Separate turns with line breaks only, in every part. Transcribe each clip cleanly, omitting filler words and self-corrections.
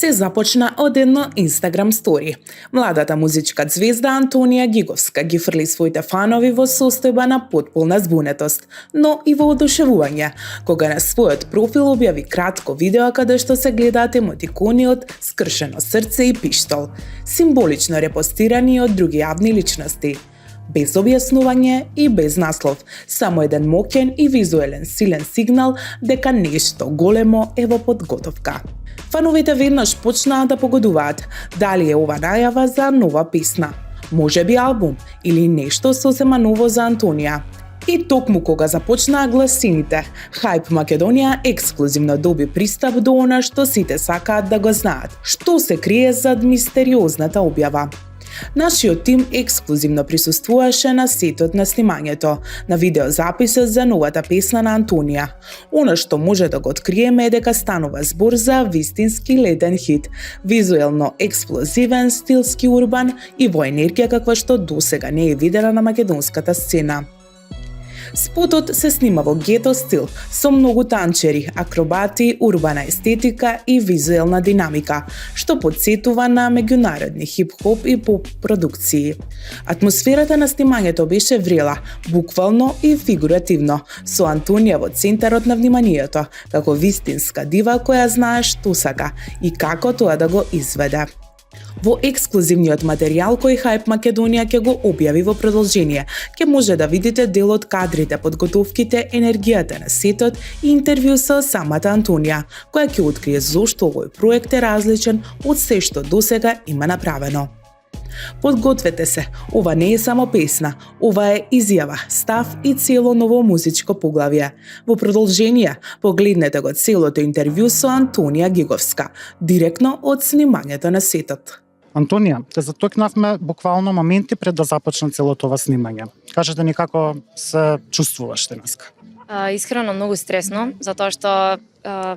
Се започна од едно Instagram стори. Младата музичка звезда Антонија Гиговска ги фрли своите фанови во состојба на потполна збунетост, но и во одушевување, кога на својот профил објави кратко видео каде што се гледаат емотикони од скршено срце и пиштол, символично репостирани од други јавни личности. Без објаснување и без наслов, само еден моќен и визуелен силен сигнал дека нешто големо е во подготовка. Фановите веднаш почнаа да погодуваат дали е ова најава за нова песна, можеби албум или нешто сосема ново за Антонија. И токму кога започнаа гласините, Hype Македонија ексклузивно доби пристап до она што сите сакаат да го знаат, што се крие зад мистериозната објава. Нашиот тим ексклузивно присуствуваше на сетот на снимањето, на видеозаписот за новата песна на Антонија. Она што може да го откриеме е дека станува збор за вистински летен хит, визуелно експлозивен, стилски урбан и во енергија каква што досега не е видена на македонската сцена. Спотот се снима во гето стил, со многу танчери, акробати, урбана естетика и визуелна динамика, што потсетува на меѓународни хип-хоп и поп продукции. Атмосферата на снимањето беше врела, буквално и фигуративно, со Антонија во центарот на вниманието, како вистинска дива која знае што сака и како тоа да го изведе. Во ексклузивниот материјал кој Hype Македонија ќе го објави во продолжение, ќе може да видите дел од кадрите, подготовките, енергијата на сетот и интервју со самата Антонија, која ќе открие зошто овој проект е различен од се што досега има направено. Подгответе се, ова не е само песна, ова е изјава, став и цело ново музичко поглавје. Во продолжение, погледнете го целото интервју со Антонија Гиговска, директно од снимањето на сетот.
Антонија, те затокнавме буквално моменти пред да започне целото ова снимање. Кажете ни како се чувствуваш денеска?
Искрено многу стресно, затоа што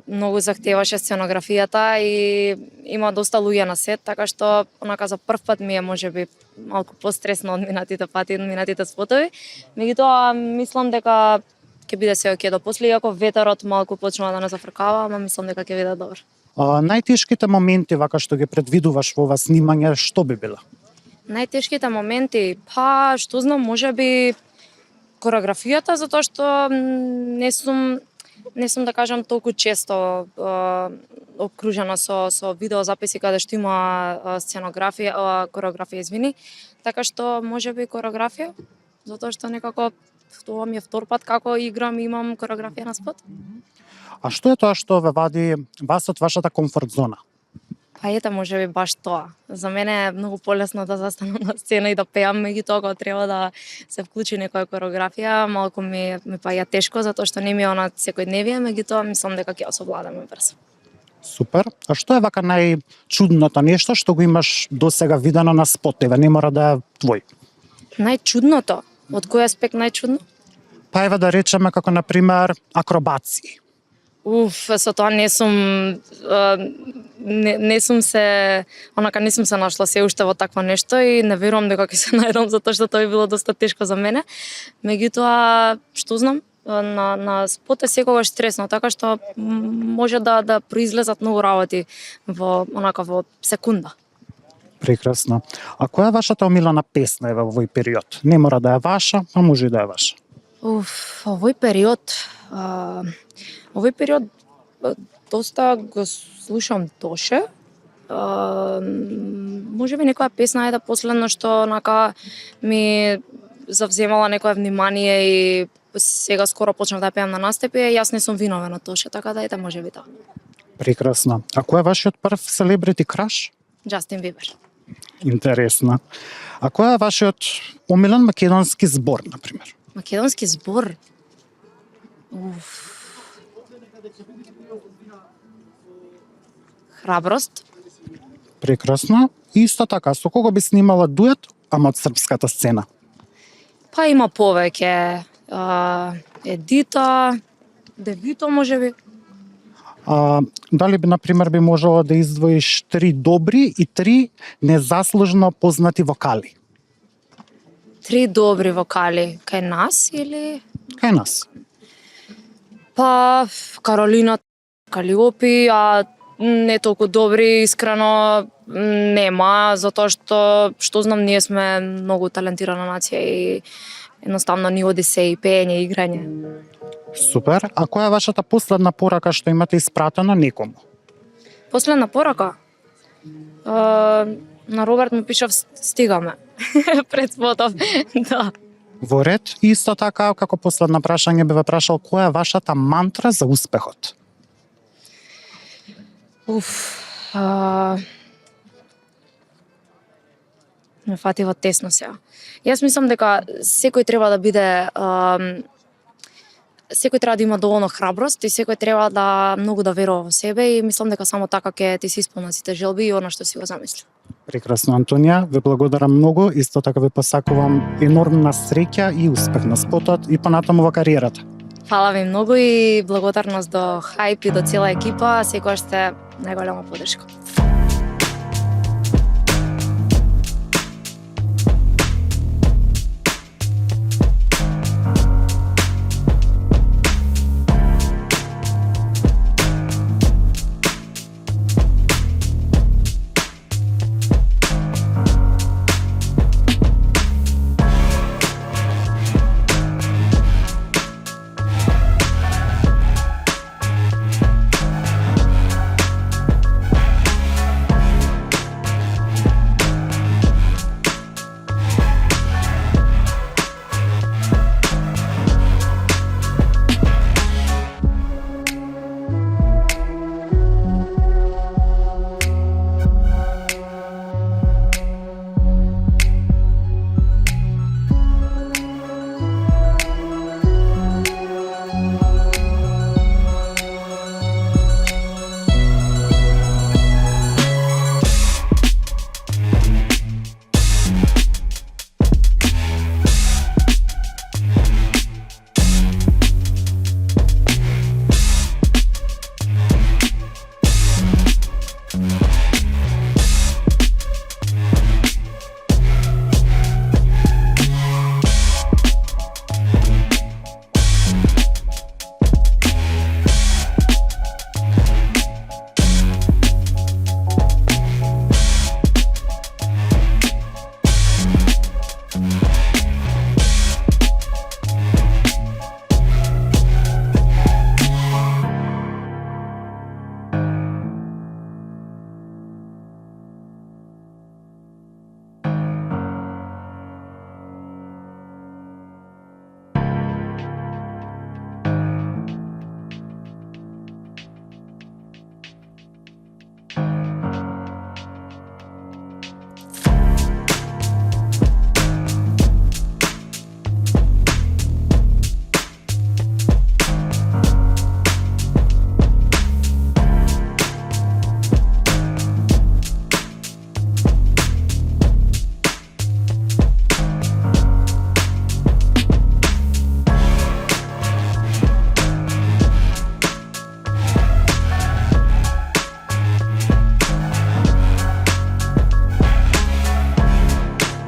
многу захтеваше сценографијата и има доста луѓе на сет, така што онака за прв пат ми е можеби малку постресно од минатите пати, од минатите спотови. Меѓутоа мислам дека ќе биде се окей до после, иако ветерот малку почнува да не зафркава, ама мислам дека ќе биде добро.
Најтешките моменти вака што ги предвидуваш во ова снимање, што би било?
Најтешките моменти, што знам, можеби кореографијата, затоа што не сум да кажам толку често окружена со видеозаписи каде што има сценографија, кореографија, извини, така што можеби кореографија, затоа што некако тоа ми е втор пат како играм и имам кореографија на спот.
А што е тоа што ве вади вас од вашата комфорт зона?
Ете, можеби баш тоа. За мене е многу полесно да застанам на сцена и да пеам, меѓутоа кога треба да се вклучи некоја кореографија, малку ми паѓа тешко, затоа што не ми е она секојдневие, меѓутоа мислам дека ќе осовладаме брзо.
Супер. А што е вака најчудното нешто што го имаш досега видено на спотове, не мора да е твој?
Најчудното? Од кој аспект најчудно?
Еве да речеме како на пример акробации.
Со тоа не сум се нашла се уште во такво нешто и не верувам дека ќе се најдам, затоа што тоа би било доста тешко за мене. Меѓутоа, што знам, на спот е секогаш стресно, така што може да произлезат многу работи во секунда.
Прекрасно. А која е вашата омилена песна во овој период? Не мора да е ваша, а може и да е ваша.
Овој период доста го слушам Тоше. Можеби некоја песна е последно што онака ми завземала некое внимание и сега скоро почнав да пеам на настапи, јас не сум виновен од Тоше, така да ете можеби тоа.
Прекрасно. А кој е вашиот прв селебрити краш?
Джастин Бибер.
Интересно. А кој е вашиот омилен македонски збор, на пример?
Македонски збор? Храброст.
Прекрасно. Исто така, со кого би снимала дует, ама од српската сцена?
Има повеќе. Едита, Девито можеби.
Дали би, например, би можела да издвоиш 3 добри и 3 незаслужно познати вокали?
3 добри вокали кај нас или?
Кај нас.
Каролина, Калиопи, а не толку добри, искрено нема, затоа што знам, ние сме многу талентирана нација и едноставно ни оди се и пеење и играње.
Супер. А која е вашата последна порака што имате испратено некому?
Последна порака? На Роберт му пишав стигаме пред спотов. Да.
Во ред, исто така, како последно прашање би ве прашал, која е вашата мантра за успехот?
Ме фати во тесно сега. Јас мислам дека секој треба да биде секој треба да има доволно храброст и секој треба да многу да верува во себе и мислам дека само така ќе ти се исполнат сите желби и она што си го замисли.
Прекрасно, Антонија, ве благодарам многу, исто така ви посакувам енормна среќа и успех на спотот и понатаму во кариерата.
Фала ви многу и благодарност до Хајп и до цела екипа, секогаш сте најголема поддршка.